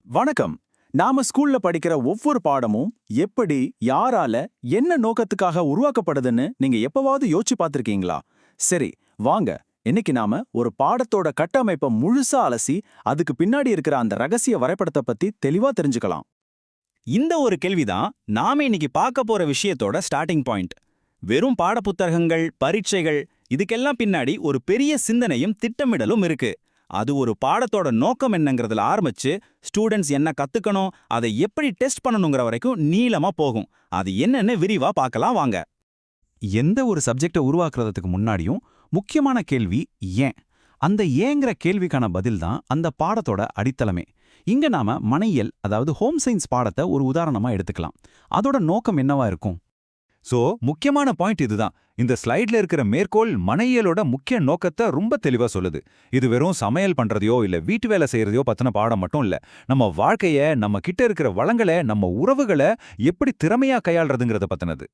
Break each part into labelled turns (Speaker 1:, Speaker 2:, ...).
Speaker 1: வணக்கம். நாம ஸ்கூல்ல படிக்கிற ஒவ்வொரு பாடமும் எப்படி, யாரால, என்ன நோக்கத்துக்காக உருவாக்கப்படுதுன்னு நீங்க எப்பவாவது யோசிச்சு பார்த்திருக்கீங்களா? சரி, வாங்க. இன்னைக்கு நாம ஒரு பாடத்தோட கட்டமைப்பை முழுசா அலசி, அதுக்கு பின்னாடி இருக்கிற அந்த ரகசிய வரைபடத்தை பத்தி தெளிவா தெரிஞ்சுக்கலாம்.
Speaker 2: இந்த ஒரு கேள்விதான் நாம இன்னைக்கு பார்க்க போற விஷயத்தோட ஸ்டார்டிங் பாயிண்ட். வெறும் பாடப்புத்தகங்கள், பரீட்சைகள் இதுக்கெல்லாம் பின்னாடி ஒரு பெரிய சிந்தனையும் திட்டமிடலும் இருக்கு. அது ஒரு பாடத்தோட நோக்கம் என்னங்கிறதுல ஆரம்பிச்சு ஸ்டூடெண்ட்ஸ் என்ன கத்துக்கணும், அதை எப்படி டெஸ்ட் பண்ணணுங்கிற வரைக்கும் நீளமா போகும். அது என்னன்னு விரிவா பார்க்கலாம் வாங்க.
Speaker 3: எந்த ஒரு சப்ஜெக்டை உருவாக்குறதுக்கு முன்னாடியும் முக்கியமான கேள்வி ஏன். அந்த ஏங்கிற கேள்விக்கான பதில் தான் அந்த பாடத்தோட அடித்தளமே. இங்க நாம மனையியல், அதாவது ஹோம் சயின்ஸ் பாடத்தை ஒரு உதாரணமா எடுத்துக்கலாம். அதோட நோக்கம் என்னவா இருக்கும்?
Speaker 4: முக்கியமான பாயிண்ட் இதுதான். இந்த ஸ்லைட்ல இருக்கிற மேற்கோள் மனையியலோட முக்கிய நோக்கத்தை ரொம்ப தெளிவா சொல்லுது. இது வெறும் சமையல் பண்றதையோ இல்ல வீட்டு வேலை செய்யறதையோ பத்தின பாடம் மட்டும் இல்ல. நம்ம வாழ்க்கைய, நம்ம கிட்ட இருக்கிற வளங்களை, நம்ம உறவுகளை எப்படி திறமையா கையாள்றதுங்கிறத பத்தினது.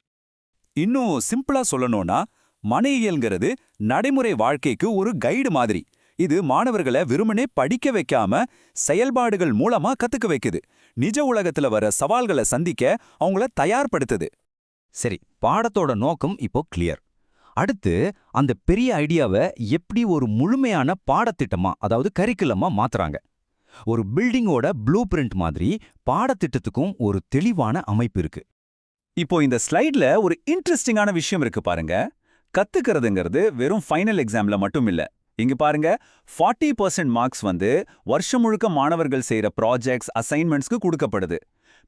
Speaker 2: இன்னும் சிம்பிளா சொல்லணும்னா, மனையியல்ங்கிறது நடைமுறை வாழ்க்கைக்கு ஒரு கைடு மாதிரி. இது மாணவர்களை வெறுமனே படிக்க வைக்காம செயல்பாடுகள் மூலமா கத்துக்க வைக்குது. நிஜ உலகத்துல வர சவால்களை சந்திக்க அவங்கள தயார்படுத்துது.
Speaker 5: சரி, பாடத்தோட நோக்கம் இப்போ கிளியர். அடுத்து அந்த பெரிய ஐடியாவை எப்படி ஒரு முழுமையான பாடத்திட்டமா, அதாவது கரிக்குலமா மாத்துறாங்க. ஒரு பில்டிங்கோட ப்ளூ பிரிண்ட் மாதிரி பாடத்திட்டத்துக்கும் ஒரு தெளிவான அமைப்பு இருக்கு.
Speaker 2: இப்போ இந்த ஸ்லைட்ல ஒரு இன்ட்ரெஸ்டிங்கான விஷயம் இருக்கு பாருங்க. கத்துக்கிறதுங்கிறது வெறும் ஃபைனல் எக்ஸாம்ல மட்டும் இல்ல. இங்க பாருங்க, 40% மார்க்ஸ் வருஷம் முழுக்க மாணவர்கள் செய்யற ப்ராஜெக்ட்ஸ், அசைன்மெண்ட்ஸ்க்கு கொடுக்கப்படுது.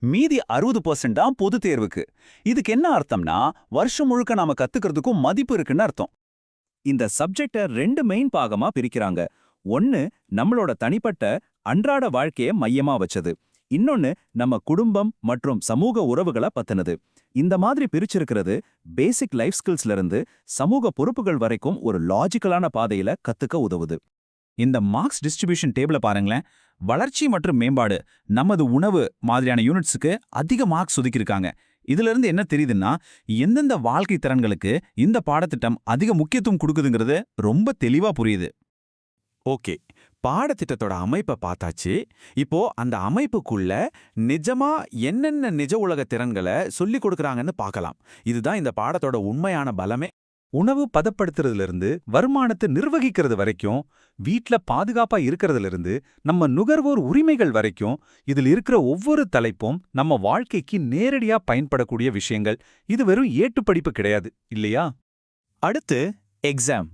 Speaker 2: மீதி 60% தான் பொது தேர்வுக்கு. இதுக்கு என்ன அர்த்தம்னா, வருஷம் முழுக்க நாம கத்துக்கிறதுக்கும் மதிப்பு இருக்குன்னு அர்த்தம். இந்த சப்ஜெக்ட 2 மெயின் பாகமா பிரிக்கிறாங்க. ஒன்னு நம்மளோட தனிப்பட்ட அன்றாட வாழ்க்கைய மையமா வச்சது. இன்னொன்னு நம்ம குடும்பம் மற்றும் சமூக உறவுகளை பத்தினது. இந்த மாதிரி பிரிச்சிருக்கிறது பேசிக் லைஃப் ஸ்கில்ஸ்ல இருந்து சமூக பொறுப்புகள் வரைக்கும் ஒரு லாஜிக்கலான பாதையில கத்துக்க உதவுது. இந்த மார்க்ஸ் டிஸ்ட்ரிபியூஷன் டேபிள பாருங்களேன். வளர்ச்சி மற்றும் மேம்பாடு, நமது உணவு மாதிரியான யூனிட்ஸுக்கு அதிக மார்க்ஸ் ஒதுக்கியிருக்காங்க. இதுல இருந்து என்ன தெரியுதுன்னா, எந்தெந்த வாழ்க்கை திறன்களுக்கு இந்த பாடத்திட்டம் அதிக முக்கியத்துவம் கொடுக்குதுங்கிறது ரொம்ப தெளிவா புரியுது.
Speaker 3: ஓகே, பாடத்திட்டத்தோட அமைப்பை பார்த்தாச்சு. இப்போ அந்த அமைப்புக்குள்ள நிஜமா என்னென்ன நிஜ உலக திறன்களை சொல்லிக் கொடுக்கறாங்கன்னு பார்க்கலாம். இதுதான் இந்த பாடத்தோட உண்மையான பலமே. உணவு பதப்படுத்துறதுல இருந்து வருமானத்தை நிர்வகிக்கிறது வரைக்கும், வீட்ல பாதுகாப்பா இருக்கிறதுல இருந்து நம்ம நுகர்வோர் உரிமைகள் வரைக்கும், இதில் இருக்கிற ஒவ்வொரு தலைப்பும் நம்ம வாழ்க்கைக்கு நேரடியா பயன்படக்கூடிய விஷயங்கள். இது வெறும் ஏட்டுப்படிப்பு கிடையாது, இல்லையா?
Speaker 1: அடுத்து எக்ஸாம்.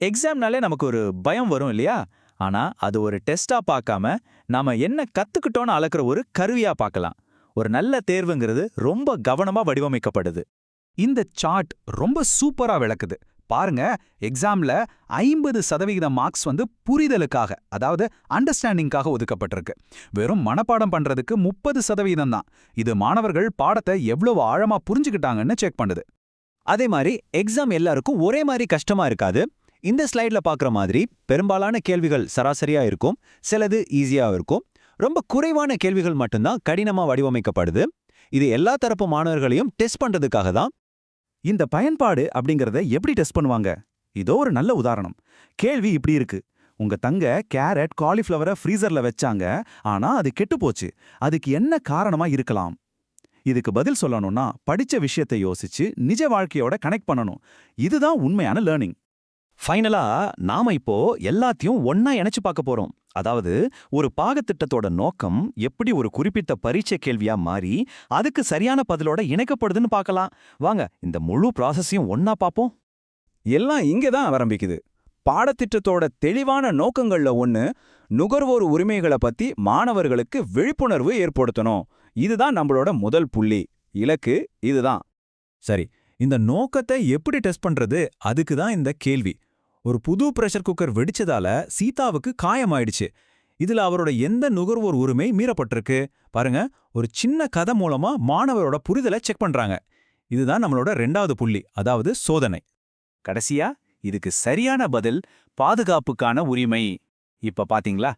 Speaker 1: எக்ஸாம்னாலே நமக்கு ஒரு பயம் வரும் இல்லையா? ஆனா அது ஒரு டெஸ்டா பார்க்காம நாம என்ன கத்துக்கிட்டோன்னு அளக்குற ஒரு கருவியா பார்க்கலாம். ஒரு நல்ல தேர்வுங்கிறது ரொம்ப கவனமா வடிவமைக்கப்படுது.
Speaker 3: இந்த சார்ட் ரொம்ப சூப்பரா விளக்குது. பாருங்க, எக்ஸாம்ல 50% மார்க்ஸ் புரிதலுக்காக, அதாவது அண்டர்ஸ்டாண்டிங்காக ஒதுக்கப்பட்டிருக்கு. வெறும் மனப்பாடம் பண்றதுக்கு 30% தான். இது மாணவர்கள் பாடத்தை எவ்வளவு ஆழமா புரிஞ்சுக்கிட்டாங்கன்னு செக் பண்ணுது.
Speaker 5: அதே மாதிரி எக்ஸாம் எல்லாருக்கும் ஒரே மாதிரி கஷ்டமா இருக்காது. இந்த ஸ்லைட்ல பார்க்குற மாதிரி பெரும்பாலான கேள்விகள் சராசரியா இருக்கும், சிலது ஈஸியா இருக்கும். ரொம்ப குறைவான கேள்விகள் மட்டும்தான் கடினமா வடிவமைக்கப்படுது. இது எல்லா தரப்பு மாணவர்களையும் டெஸ்ட் பண்றதுக்காக தான்.
Speaker 3: இந்த பயன்பாடு அப்படிங்கறத எப்படி டெஸ்ட் பண்ணுவாங்க? இதோ ஒரு நல்ல உதாரணம். கேள்வி இப்படி இருக்கு: உங்க தங்க கேரட், காலிஃப்ளவரை ஃப்ரீசர்ல வச்சாங்க, ஆனா அது கெட்டு போச்சு. அதுக்கு என்ன காரணமா இருக்கலாம்? இதுக்கு பதில் சொல்லணும்னா படிச்ச விஷயத்தை யோசிச்சு நிஜ வாழ்க்கையோட கனெக்ட் பண்ணணும். இதுதான் உண்மையான லேர்னிங்.
Speaker 5: ஃபைனலா நாம இப்போ எல்லாத்தையும் ஒண்ணா இணைச்சு பார்க்க போறோம். அதாவது ஒரு பாகத்திட்டத்தோட நோக்கம் எப்படி ஒரு குறிப்பிட்ட பரீட்சை கேள்வியா மாறி அதுக்கு சரியான பதிலோட இணைக்கப்படுதுன்னு பார்க்கலாம். வாங்க, இந்த முழு ப்ராசஸையும் ஒண்ணா பார்ப்போம்.
Speaker 2: எல்லாம் இங்கே தான் ஆரம்பிக்குது. பாடத்திட்டத்தோட தெளிவான நோக்கங்கள்ல ஒன்று, நுகர்வோர் உரிமைகளை பத்தி மாணவர்களுக்கு விழிப்புணர்வு ஏற்படுத்தணும். இதுதான் நம்மளோட முதல் புள்ளி. இலக்கு இதுதான்.
Speaker 1: சரி, இந்த நோக்கத்தை எப்படி டெஸ்ட் பண்றது? அதுக்கு தான் இந்த கேள்வி. ஒரு புது பிரஷர் குக்கர் வெடிச்சதால சீதாவுக்கு காயமாயிடுச்சு. இதுல அவரோட எந்த நுகர்வோர் உரிமை மீறப்பட்டிருக்கு? பாருங்க, ஒரு சின்ன கதை மூலமா மாணவரோட புரிதலை செக் பண்றாங்க. இதுதான் நம்மளோட 2வது புள்ளி, அதாவது சோதனை.
Speaker 2: கடைசியா இதுக்கு சரியான பதில் பாதுகாப்புக்கான உரிமை. இப்ப பாத்தீங்களா,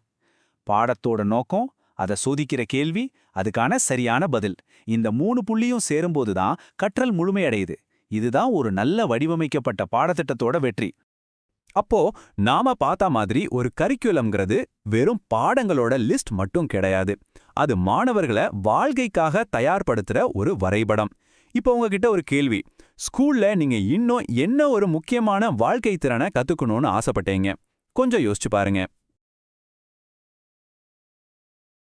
Speaker 2: பாடத்தோட நோக்கம், அதை சோதிக்கிற கேள்வி, அதுக்கான சரியான பதில். இந்த 3 புள்ளியும் சேரும்போது தான் கற்றல் முழுமையடையுது. இதுதான் ஒரு நல்ல வடிவமைக்கப்பட்ட பாடத்திட்டத்தோட வெற்றி. அப்போ நாம பார்த்த மாதிரி ஒரு கரிக்குலம்ங்கிறது வெறும் பாடங்களோட லிஸ்ட் மட்டும் கிடையாது. அது மாணவர்களை வாழ்க்கைக்காக தயார்படுத்துற ஒரு வரைபடம். இப்போ உங்ககிட்ட ஒரு கேள்வி. ஸ்கூல்ல நீங்க இன்னும் என்ன ஒரு முக்கியமான வாழ்க்கை திறனை கத்துக்கணும்னு ஆசைப்பட்டீங்க? கொஞ்சம் யோசிச்சு பாருங்க.